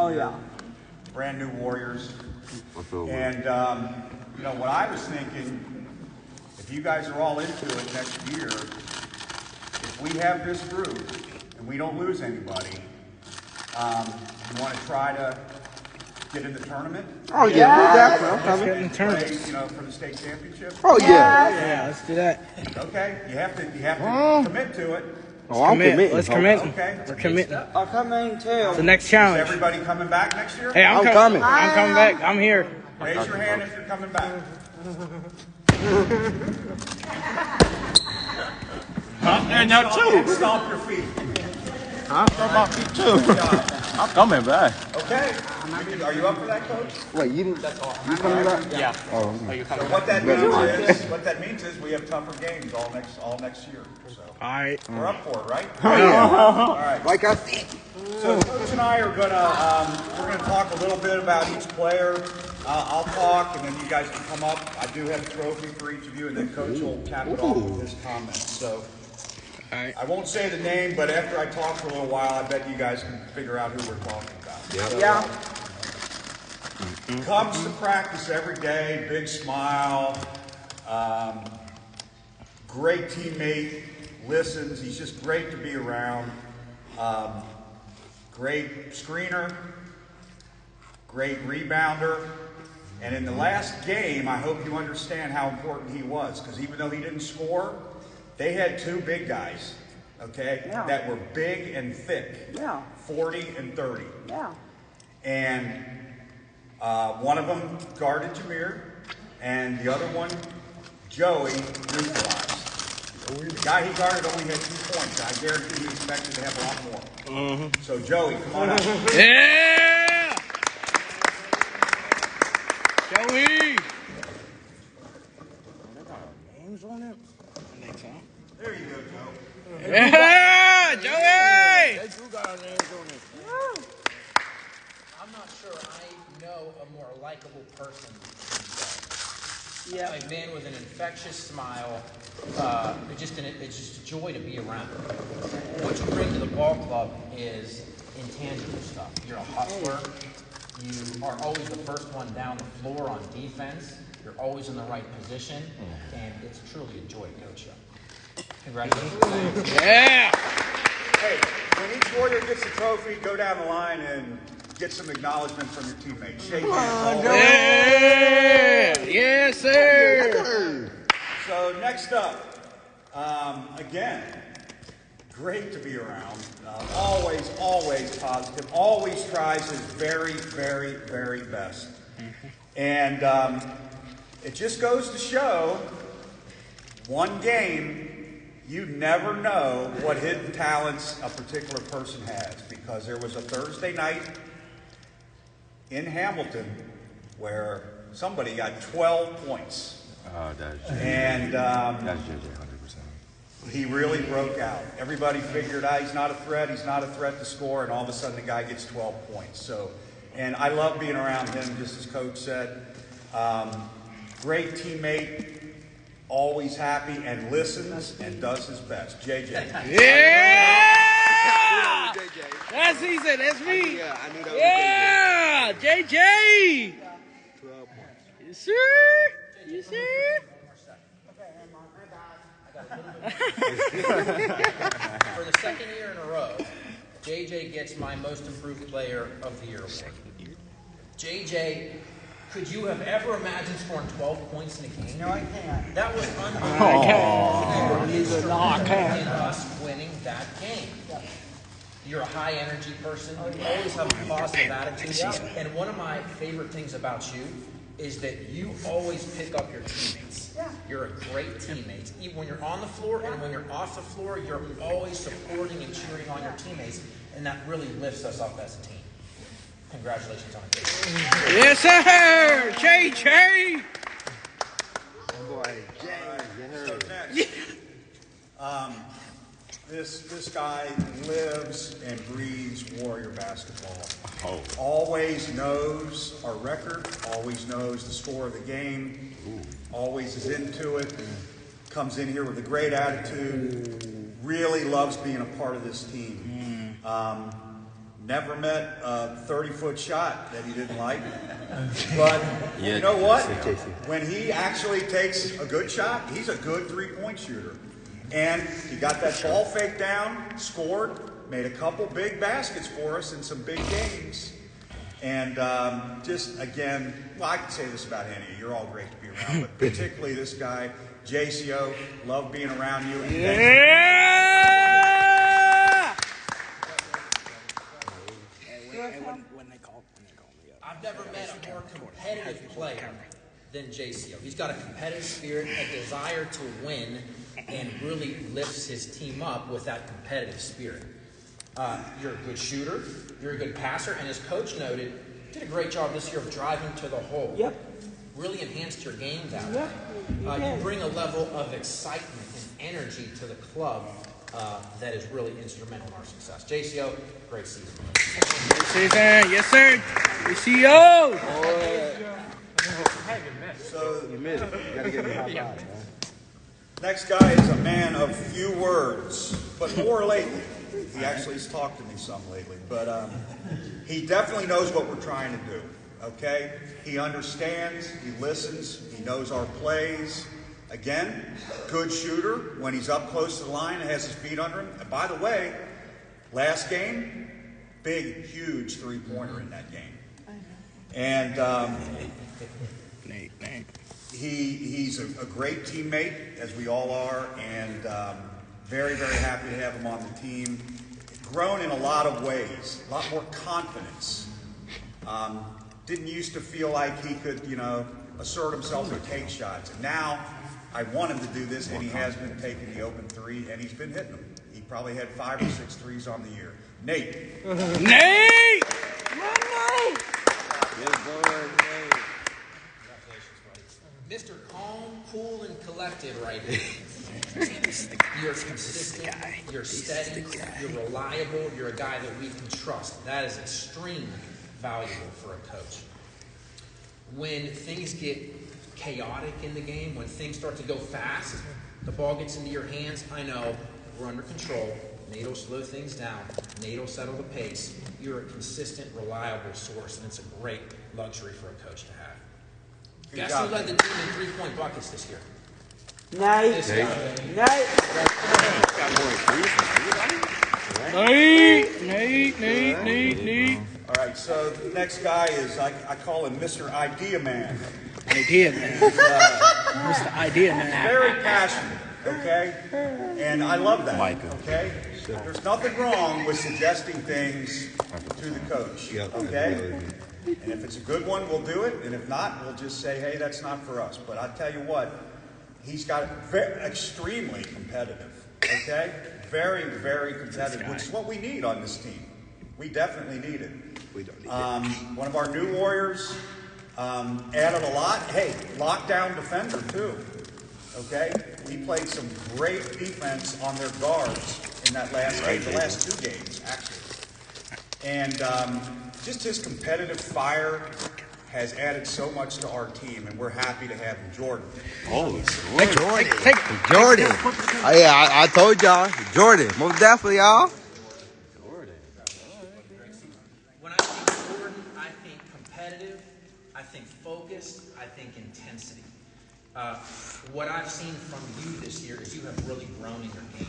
Oh, yeah. Brand new Warriors. And, you know, what I was thinking, if you guys are all into it next year, if we have this group and we don't lose anybody, you want to try to get in the tournament? Oh, yeah. Definitely. Let's get in the tournament. Play, you know, for the state championship? Oh, yeah. Yeah, let's do that. Okay, you have to commit to it. Oh, I'm committing. Let's commit. Okay. We're committing. I'm coming too. It's the next Is challenge. everybody coming back next year? Hey, I'm coming. I'm coming back. I'm here. Raise your hand if you're coming back. And now too. Stomp your feet. Huh? My feet too. I'm coming back. Okay. Are you up for that, Coach? Wait, you didn't. You coming back? Yeah. Oh, So what that means is we have tougher games all next year. So All right. we're up for it, right? oh yeah. All right. Like I said. So Coach and I are we're gonna talk a little bit about each player. I'll talk, and then you guys can come up. I do have a trophy for each of you, and then Coach will cap it off with his comments. So All right. I won't say the name, but after I talk for a little while, I bet you guys can figure out who we're talking about. So, Yeah. comes to practice every day, big smile, great teammate, listens. He's just great to be around. Great screener, great rebounder. And in the last game, I hope you understand how important he was, because even though he didn't score, they had two big guys, okay, Yeah. that were big and thick, Yeah. 40 and 30. Yeah. And one of them guarded Jamir, and the other one, Joey, neutralized. The guy he guarded only had 2 points. I guarantee he expected to have a lot more. So Joey, come on up. Yeah. Joey. Names on it? I think so. There you go, Joe. Yeah, Joey. They do got our names on it. I'm not sure I know a more likable person than Joe. Yeah. A man with an infectious smile. It's just a joy to be around. What you bring to the ball club is intangible stuff. You're a hustler. You are always the first one down the floor on defense. You're always in the right position, and it's truly a joy to coach you. Congratulations. Yeah. Hey, when each Warrior gets a trophy, go down the line and get some acknowledgement from your teammates. Shake hands. Yeah. Yes, sir. So next up, again, great to be around. Always positive. Always tries his very, very, very best. And it just goes to show, one game, you never know what hidden talents a particular person has. Because there was a Thursday night in Hamilton where somebody got 12 points. And That's JJ 100%. he really broke out. Everybody figured out he's not a threat to score, and all of a sudden the guy gets 12 points. So, and I love being around him, just as Coach said. Great teammate, always happy, and listens and does his best. JJ. Yeah. That's easy. That's me. Yeah, I knew that was Yeah, JJ. 12 points. Yes, sir. Yes, sir. For the second year in a row, JJ gets my most improved player of the year award. JJ, could you have ever imagined scoring 12 points in a game? No, I can't. That was unbelievable. I can't. In us winning that game. You're a high energy person. You always have a positive attitude. And one of my favorite things about you is that you always pick up your teammates. You're a great teammate. Even when you're on the floor and when you're off the floor, you're always supporting and cheering on your teammates. And that really lifts us up as a team. Congratulations on it. Yes, sir. JJ. Boy, So next, this guy lives and breathes Warrior basketball. Oh. Always knows our record, always knows the score of the game, always is into it, comes in here with a great attitude, really loves being a part of this team. Never met a 30-foot shot that he didn't like. But you know what? When he actually takes a good shot, he's a good three-point shooter. And he got that ball fake down, scored, made a couple big baskets for us in some big games. And just, again, well, I can say this about any of you. You're all great to be around, but particularly this guy, JCO, love being around you. And I've never met a more competitive player than JCO. He's got a competitive spirit, a desire to win, and really lifts his team up with that competitive spirit. You're a good shooter, you're a good passer, and as Coach noted, did a great job this year of driving to the hole. Yep. Really enhanced your game that way. You bring a level of excitement and energy to the club that is really instrumental in our success. JCO, great season. Great season. Yes, sir. JCO. so You missed it. You gotta give me a high five, man. next guy is a man of few words, but more lately. He actually has talked to me some lately, but he definitely knows what we're trying to do, okay? He understands, he listens, he knows our plays. Again, good shooter when he's up close to the line and has his feet under him. And by the way, last game, big, huge three-pointer in that game. And he's a great teammate, as we all are, and very, very happy to have him on the team. Grown in a lot of ways, a lot more confidence. Didn't used to feel like he could, assert himself and take shots. And now I want him to do this, and he has been taking the open three, and he's been hitting them. He probably had 5 or 6 threes on the year. Nate. Nate! Mr. Calm, cool, and collected right here. You're consistent, you're steady, you're reliable, you're a guy that we can trust. That is extremely valuable for a coach. When things get chaotic in the game, when things start to go fast, the ball gets into your hands, I know we're under control. Nate will slow things down. Nate will settle the pace. You're a consistent, reliable source, and it's a great luxury for a coach to have. Guess who led the team in three-point buckets this year? Nate. This guy. Nate. All right, so the next guy is, I call him Mr. Idea Man. Idea man. Mr. Idea man. Very passionate, okay? And I love that, Micah. Okay? There's nothing wrong with suggesting things to the coach, okay? And if it's a good one, we'll do it. And if not, we'll just say, hey, that's not for us. But I tell you what, he's got extremely competitive, okay? Very, very competitive, which is what we need on this team. We definitely need it. We don't need One of our new warriors added a lot. Hey, lockdown defender too, okay? We played some great defense on their guards in that last game, the last 2 games, actually. And just his competitive fire has added so much to our team, and we're happy to have him. Jordan. Oh, Jordan. Oh, yeah, I told y'all. Jordan. Most definitely, y'all. When I think Jordan, I think competitive, I think focused, I think intensity. What I've seen from you this year is you have really grown in your game.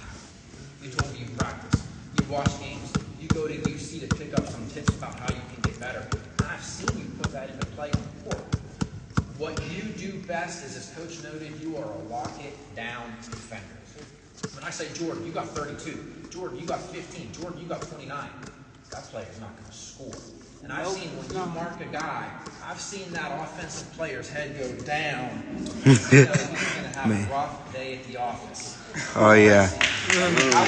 You told me you practice. You watch games. You go to UC to pick up some tips about how you can get better. And I've seen you put that into play on the court. What you do best is, as Coach noted, you are a lock-it-down defender. When I say, Jordan, you got 32. Jordan, you got 15. Jordan, you got 29. That player's not going to score. And I've seen when you mark a guy, I've seen that offensive player's head go down. He's going to have a rough day at the office. Oh, yeah. I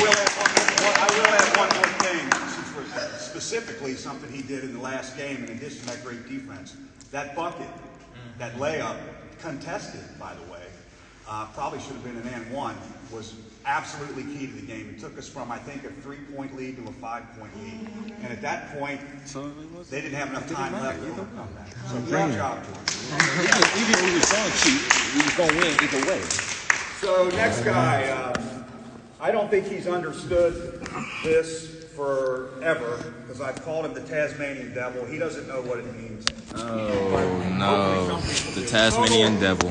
will add one more thing, specifically something he did in the last game, in addition to that great defense. That bucket, that layup, contested, by the way, probably should have been an and one, was absolutely key to the game. It took us from, I think, a 3-point lead to a 5-point lead. And at that point, they didn't have enough time left to overcome that. So great job, Jordan. Even when we saw cheat, we was gonna win either way. So next guy, I don't think he's understood this forever because I've called him the Tasmanian Devil. He doesn't know what it means. Oh no, the Tasmanian devil.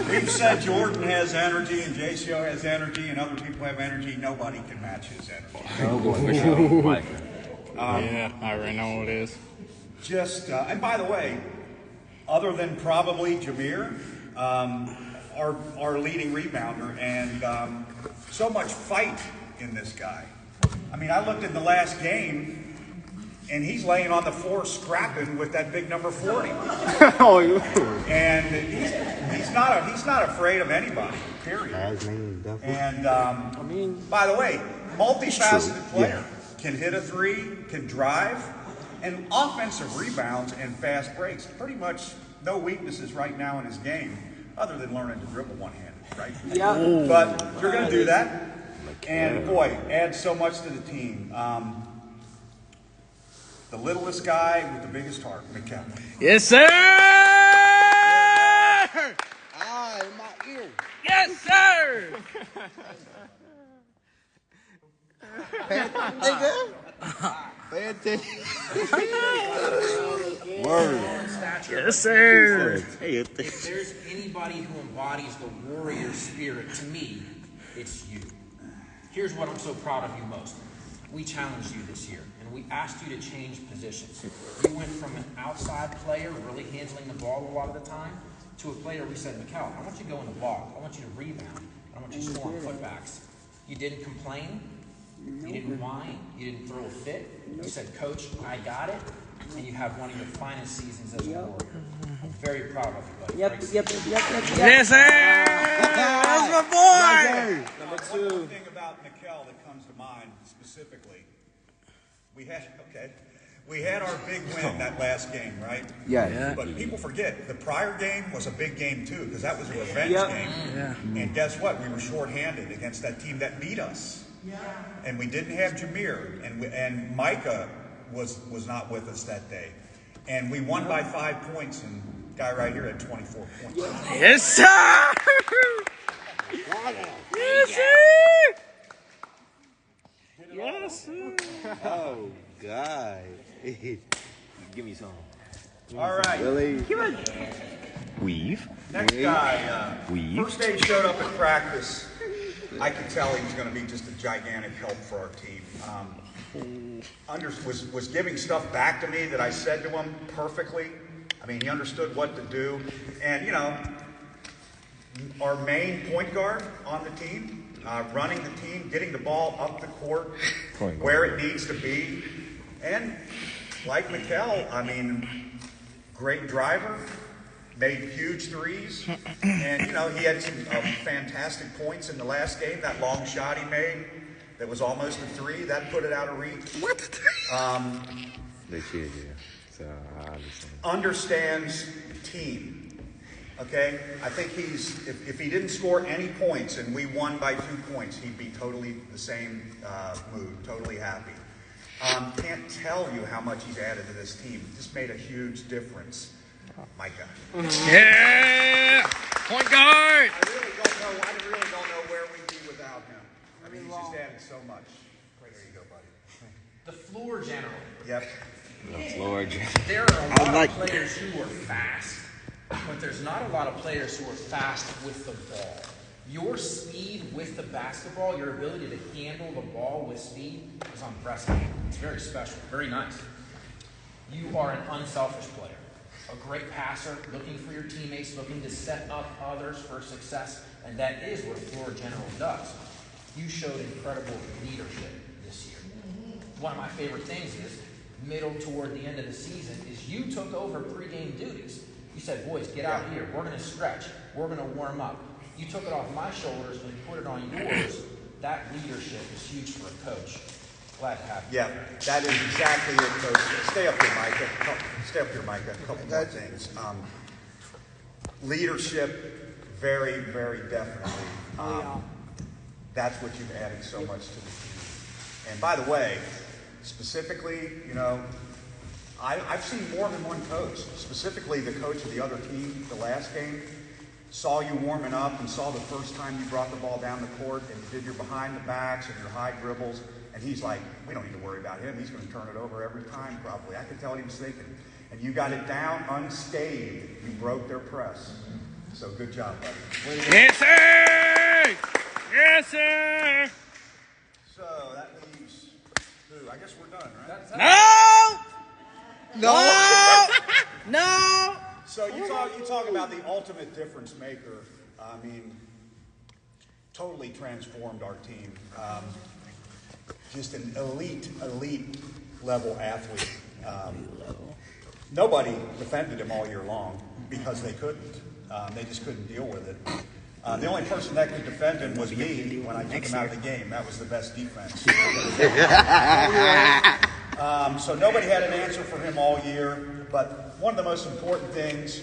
We've said Jordan has energy and JCO has energy and other people have energy. Nobody can match his energy. Oh boy, which one? Mike. Yeah, I already know what it is. And by the way, other than probably Jamir, our leading rebounder, and so much fight in this guy. I mean, I looked in the last game, and he's laying on the floor scrapping with that big number 40. And he's not afraid of anybody, period. And by the way, multifaceted player. Can hit a three, can drive, and offensive rebounds and fast breaks. Pretty much no weaknesses right now in his game, other than learning to dribble one-handed, right? Yeah. But you're going to do that, and boy, adds so much to the team. The littlest guy with the biggest heart, Micah. Yes, sir! Ah, in my ear. Yes, sir! Nigga. Pay attention. Word. Yes, sir! If there's anybody who embodies the warrior spirit, to me, it's you. Here's what I'm so proud of you most. We challenged you this year, and we asked you to change positions. You went from an outside player, really handling the ball a lot of the time, to a player we said, Micah, I want you to go in the block. I want you to rebound. I want you to score on putbacks. You didn't complain. You didn't whine. You didn't throw a fit. You said, Coach, I got it. And you have one of your finest seasons as a warrior. I'm very proud of you, buddy. Yep. Yes, sir! That's my boy! Number two. One thing about Micah that comes to mind specifically, we had our big win that last game, right? Yeah. But people forget, the prior game was a big game too, because that was a revenge game. Yeah. And guess what? We were shorthanded against that team that beat us. And we didn't have Jamir, and Micah was not with us that day. And we won by 5 points, and guy right here had 24 points. Yes, sir! Yes, sir! Yes, sir! Oh God. Give me some. All right. Really? Weave. Next guy, Weave. first day he showed up at practice. I could tell he was going to be just a gigantic help for our team. Was giving stuff back to me that I said to him perfectly. I mean, he understood what to do. And, you know, our main point guard on the team, running the team, getting the ball up the court where it needs to be. And like Micah, I mean, great driver, made huge threes. And, you know, he had some fantastic points in the last game. That long shot he made that was almost a three, that put it out of reach. They cheered you. So I understand. Understands team. Okay? I think if he didn't score any points and we won by 2 points, he'd be totally the same mood, totally happy. Can't tell you how much he's added to this team. Just made a huge difference. Micah. Yeah! Point guard! I really don't know where we'd be without him. I mean, he's just added so much. There you go, buddy. The floor general. Yep. Lord. There are a lot of players who are fast, but there's not a lot of players who are fast with the ball. Your speed with the basketball, your ability to handle the ball with speed is unprecedented. It's very special, very nice. You are an unselfish player, a great passer, looking for your teammates, looking to set up others for success, and that is what a floor general does. You showed incredible leadership this year. One of my favorite things is, middle toward the end of the season, is you took over pregame duties. You said, boys, get out here. We're going to stretch. We're going to warm up. You took it off my shoulders and put it on yours. That leadership is huge for a coach. Glad to have you. Yeah, that is exactly it, Coach. Stay up here, Micah. Stay up here, Micah. A couple more things. Leadership, very, very definitely. That's what you've added so much to the team. And by the way, specifically, you know, I've seen more than one coach, specifically the coach of the other team the last game. saw you warming up and saw the first time you brought the ball down the court and you did your behind the backs and your high dribbles, and he's like, we don't need to worry about him. He's going to turn it over every time probably. I could tell what he was thinking. And you got it down unscathed. You broke their press. So good job, buddy. Yes, sir! Yes, sir! So that leaves who? I guess we're done, right? No! No! So you talk about the ultimate difference maker. I mean, totally transformed our team. Just an elite level athlete. Nobody defended him all year long because they couldn't. They just couldn't deal with it. The only person that could defend him was me when I took him out of the game. That was the best defense. So nobody had an answer for him all year. But one of the most important things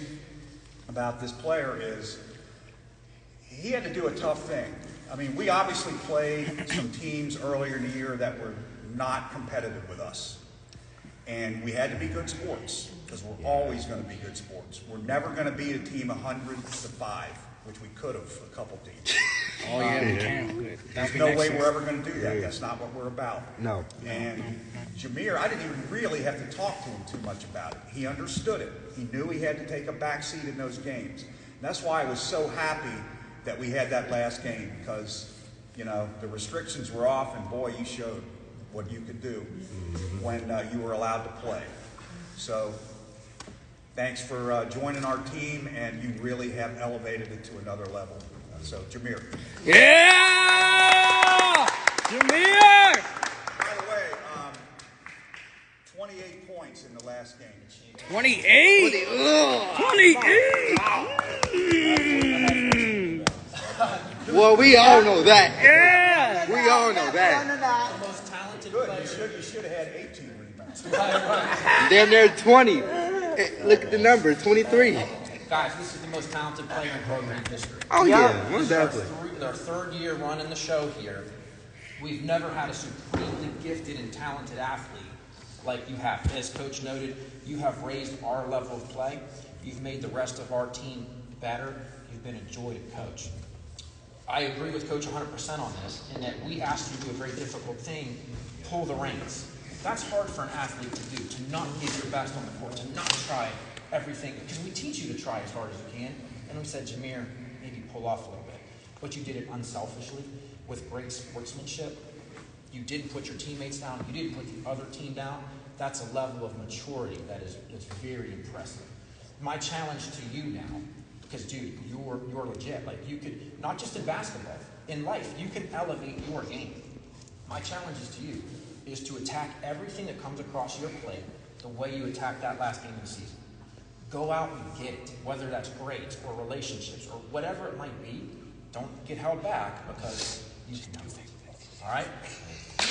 about this player is he had to do a tough thing. I mean, we obviously played some teams earlier in the year that were not competitive with us. And we had to be good sports because we're always going to be good sports. We're never going to beat a team 100-5, which we could have a couple teams. Oh, yeah, we can. There's no way we're ever going to do that. That's not what we're about. No. And Jamir, I didn't even really have to talk to him too much about it. He understood it. He knew he had to take a back seat in those games. And that's why I was so happy that we had that last game because, you know, the restrictions were off and boy, you showed what you could do when you were allowed to play. So thanks for joining our team, and you really have elevated it to another level. So, Jamir. Yeah! Jamir! By the way, 28 points in the last game. 28! 28! Well, we all know that. Yeah! We all know that. The most talented Good. player. You should have had 18 rebounds. Damn near 20. Look at the number, 23. Guys, this is the most talented player in program history. Oh, yeah, most This is our definitely. our third year running the show here. We've never had a supremely gifted and talented athlete like you have. As Coach noted, you have raised our level of play. You've made the rest of our team better. You've been a joy to coach. I agree with Coach 100% on this, in that we asked you to do a very difficult thing, pull the reins. That's hard for an athlete to do, to not give your best on the court, to not try everything, because we teach you to try as hard as you can. And we said, Jamir, maybe pull off a little bit. But you did it unselfishly, with great sportsmanship. You didn't put your teammates down. You didn't put the other team down. That's a level of maturity that's very impressive. My challenge to you now, because dude, you're legit. Like you could, not just in basketball, in life, you can elevate your game. My challenge is to you is to attack everything that comes across your plate the way you attacked that last game of the season. Go out and get it, whether that's grades or relationships or whatever it might be. Don't get held back because you can do it. All right?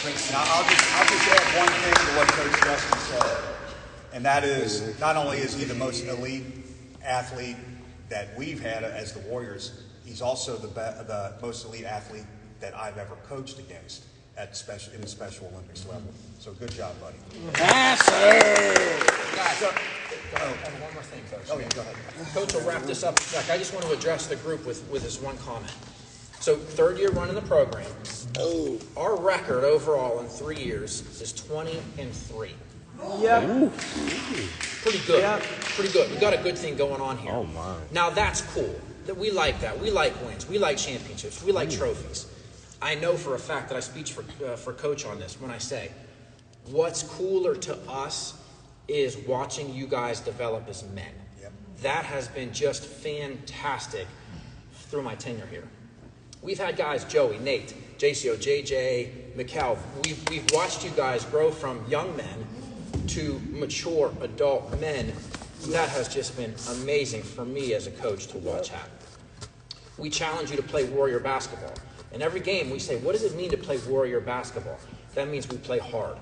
Great. Now, I'll just add one thing to what Coach Justin said, and that is not only is he the most elite athlete that we've had as the Warriors, he's also the most elite athlete that I've ever coached against in the Special Olympics level. So good job, buddy. Guys, and one more thing, Coach. Oh, yeah, go ahead. Coach will wrap this up. Jack, I just want to address the group with this one comment. So, third year running the program. Our record overall in 3 years is 20-3. Yep. Pretty good. Yeah. Pretty good. We got a good thing going on here. Oh, my. Now, that's cool. We like that. We like wins. We like championships. We like trophies. I know for a fact that I speak for Coach on this when I say, what's cooler to us is watching you guys develop as men. Yep. That has been just fantastic through my tenure here. We've had guys, Joey, Nate, JCO, JJ, Micah. We've watched you guys grow from young men to mature adult men. That has just been amazing for me as a coach to watch happen. We challenge you to play Warrior basketball. In every game, we say, what does it mean to play Warrior basketball? That means we play hard.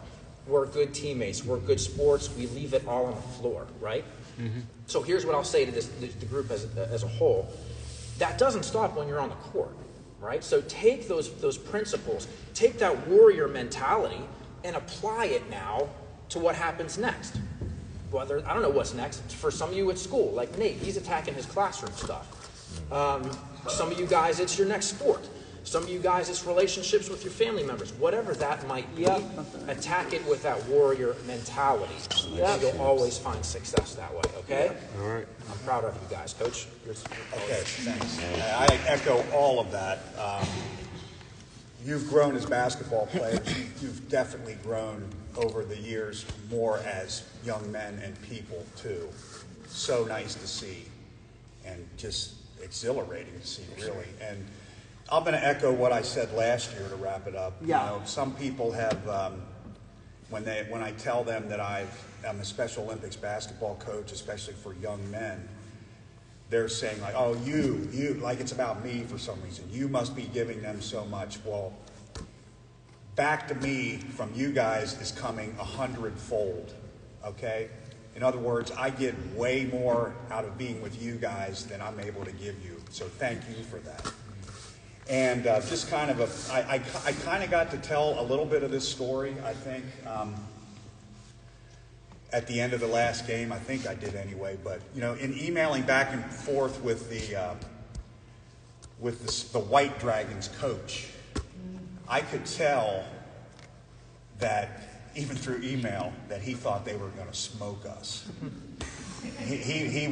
We're good teammates. We're good sports. We leave it all on the floor, right? Mm-hmm. So here's what I'll say to the group as a whole. That doesn't stop when you're on the court, right? So take those principles, take that Warrior mentality, and apply it now to what happens next. I don't know what's next. For some of you at school, like Nate, he's attacking his classroom stuff. Some of you guys, it's your next sport. Some of you guys, it's relationships with your family members. Whatever that might be, attack it with that warrior mentality. And you'll always find success that way, okay? All right. I'm proud of you guys. Coach? Okay, thanks. I echo all of that. You've grown as basketball players. You've definitely grown over the years more as young men and people, too. So nice to see and just exhilarating to see, really. And I'm going to echo what I said last year to wrap it up. Yeah. You know, some people have, when I tell them that I'm a Special Olympics basketball coach, especially for young men, they're saying like, oh, you, like it's about me for some reason. You must be giving them so much. Well, back to me from you guys is coming 100-fold, okay? In other words, I get way more out of being with you guys than I'm able to give you. So thank you for that. And just kind of I kind of got to tell a little bit of this story, I think, at the end of the last game. I think I did anyway. But, you know, in emailing back and forth with the White Dragons coach, I could tell that, even through email, that he thought they were going to smoke us. He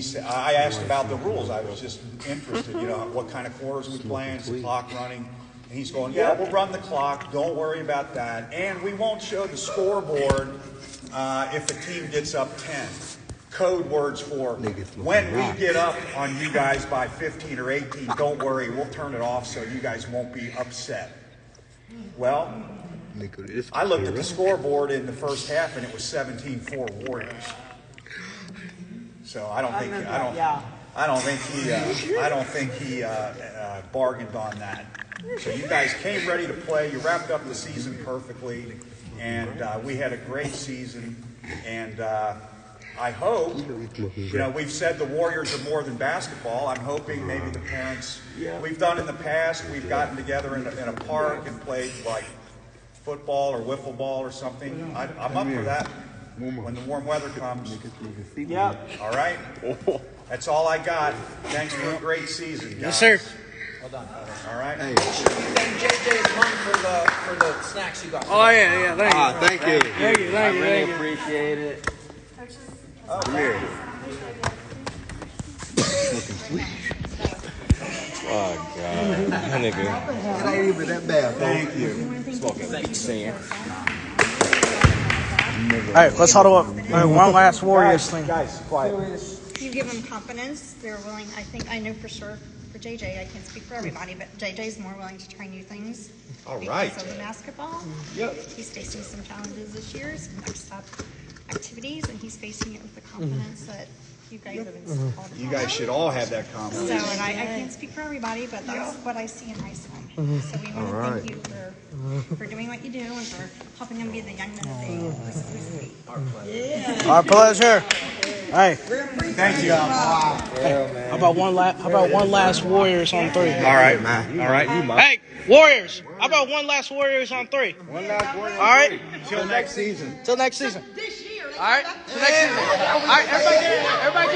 said, I asked about the rules. I was just interested, you know, what kind of quarters we playing, is the clock running? And he's going, yeah, we'll run the clock. Don't worry about that. And we won't show the scoreboard if the team gets up 10. Code words for when we get up on you guys by 15 or 18, don't worry, we'll turn it off so you guys won't be upset. Well, I looked at the scoreboard in the first half and it was 17-4 Warriors. So I don't think he bargained on that. So you guys came ready to play. You wrapped up the season perfectly, and we had a great season. And I hope, you know, we've said the Warriors are more than basketball. I'm hoping maybe the parents, we've done in the past, we've gotten together in a park and played like football or wiffle ball or something. I'm up for that when the warm weather comes. Yeah. All right? That's all I got. Thanks for a great season, guys. Yes, sir. Well done. All right? Thank JJ's mom for the snacks you got. Oh, yeah, thank you. Thank you. Thank you, I really appreciate it. Jamir. Oh, God. That nigga. It ain't even that bad. Thank you. Smoking sand. All right, let's huddle up. One last Warriors thing. Guys, quiet. You give them confidence. They're willing. I know for sure for JJ, I can't speak for everybody, but JJ's more willing to try new things. All right. Because of the basketball. Yep. He's facing some challenges this year, some next-up activities, and he's facing it with the confidence that you guys have installed. You guys should all have that confidence. So, and I can't speak for everybody, but that's what I see in high school. So we want to thank you for doing what you do and for helping them be the young men that they are. Our pleasure. Hey, Thank you. how about one last Warriors on 3? All right, man. All right. Hey, Warriors. How about one last Warriors on 3? One last Warriors. All right. Till next season. Till next season. All right. Till next season. All right. Everybody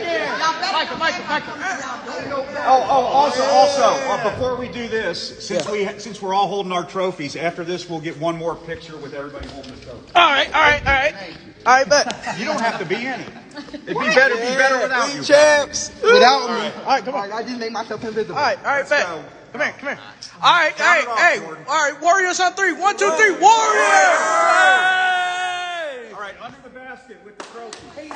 get in. Micah. Also, before we do this, since we're all holding our trophies, after this we'll get one more picture with everybody holding the trophy. All right, bet. You don't have to be in it. It'd be better without you. Champs. Without me. All right, come on. I just make myself invisible. All right, Let's bet. go. Come here. All right, Count it off, hey. Jordan. All right, Warriors on 3. 1, 2, 3. Warriors! All right, under the basket with the trophy.